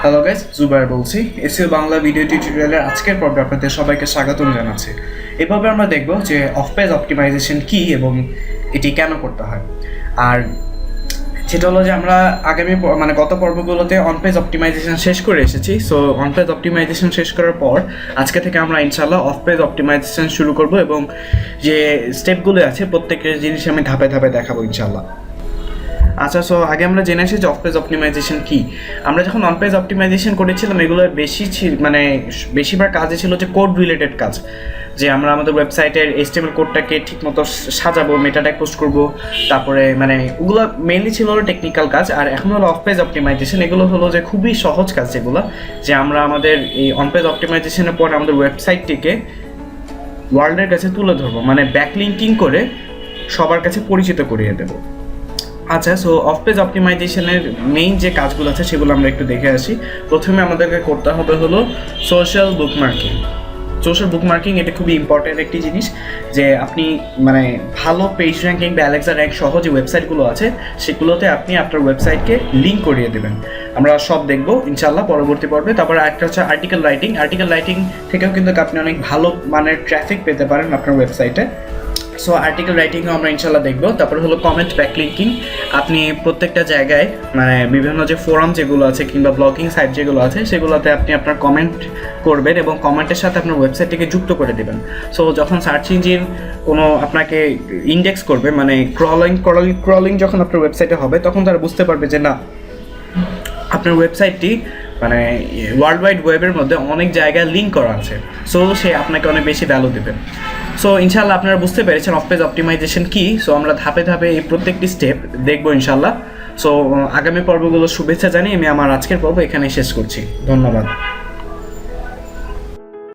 Hello guys, Jubair বলছি। SEO Bangla video টিউটোরিয়ালের আজকের পর্বে আপনাদের সবাইকে স্বাগতম জানাচ্ছি। এভাবে আমরা দেখব যে অফ পেজ অপটিমাইজেশন কী এবং এটি কেন করতে হয়। আর যেটা হলো যে আমরা গত পর্বগুলোতে অন পেজ অপটিমাইজেশন শেষ করে এসেছি। সো অন পেজ অপটিমাইজেশন শেষ করার পর আজকে থেকে আমরা ইনশাআল্লাহ অফ পেজ অপটিমাইজেশন শুরু করব এবং যে স্টেপগুলো আছে প্রত্যেকের জিনিস আমি ধাপে ধাপে দেখাবো ইনশাআল্লাহ। আচ্ছা, সো আগে আমরা জেনে আসি যে অফ পেজ অপটিমাইজেশন কী। আমরা যখন অন পেজ অপটিমাইজেশন করেছিলাম এগুলোর বেশিরভাগ কাজই ছিল যে কোড রিলেটেড কাজ, যে আমরা আমাদের ওয়েবসাইটের HTML কোডটাকে ঠিকমতো সাজাবো, মেটা ট্যাগ পোস্ট করবো, তারপরে ওগুলো মেইনলি ছিল হলো টেকনিক্যাল কাজ। আর এখন হলো অফ পেজ অপটিমাইজেশন, এগুলো হলো যে খুবই সহজ কাজ, যেগুলো যে আমরা আমাদের এই অন পেজ অপটিমাইজেশনের পর আমাদের ওয়েবসাইটটিকে ওয়ার্ল্ডের কাছে তুলে ধরবো, ব্যাকলিঙ্কিং করে সবার কাছে পরিচিত করিয়ে দেবো। আচ্ছা, সো অফ পেজ অপটিমাইজেশনের মেইন যে কাজগুলো আছে সেগুলো আমরা একটু দেখে আসি। প্রথমে আমাদেরকে করতে হবে হলো সোশ্যাল বুকমার্কিং। সোশ্যাল বুকমার্কিং এটা খুবই ইম্পর্ট্যান্ট একটি জিনিস, যে আপনি ভালো পেজ র্যাঙ্কিং বা অ্যালেক্সা র্যাঙ্ক সহ যে ওয়েবসাইটগুলো আছে সেগুলোতে আপনি আপনার ওয়েবসাইটকে লিঙ্ক করিয়ে দেবেন। আমরা সব দেখবো ইনশাআল্লাহ পরবর্তী পর্বে। তারপরে একটা হচ্ছে আর্টিকেল রাইটিং। আর্টিকেল রাইটিং থেকেও কিন্তু আপনি অনেক ভালো মানের ট্রাফিক পেতে পারেন আপনার ওয়েবসাইটে। সো আর্টিকেল রাইটিংও আমরা ইনশাল্লাহ দেখবো। তারপরে হলো কমেন্ট ব্যাকলিঙ্কিং। আপনি প্রত্যেকটা জায়গায় বিভিন্ন যে ফোরাম যেগুলো আছে কিংবা ব্লগিং সাইট যেগুলো আছে সেগুলোতে আপনি আপনার কমেন্ট করবেন এবং কমেন্টের সাথে আপনার ওয়েবসাইটটিকে যুক্ত করে দেবেন। সো যখন সার্চ ইঞ্জিন কোনো আপনাকে ইন্ডেক্স করবে, ক্রলিং যখন আপনার ওয়েবসাইটে হবে, তখন তারা বুঝতে পারবে যে না, আপনার ওয়েবসাইটটি ওয়ার্ল্ড ওয়াইড ওয়েবের মধ্যে অনেক জায়গায় লিঙ্ক করা আছে। সো সে আপনাকে অনেক বেশি ভ্যালু দেবে। সো ইনশাআল্লাহ আপনারা বুঝতে পেরেছেন অফ পেজ অপটিমাইজেশন কী। সো আমরা ধাপে ধাপে এই প্রত্যেকটি স্টেপ দেখবো ইনশাআল্লাহ। সো আগামী পর্বগুলো শুভেচ্ছা জানিয়ে আমি আমার আজকের পর্ব এখানেই শেষ করছি। ধন্যবাদ।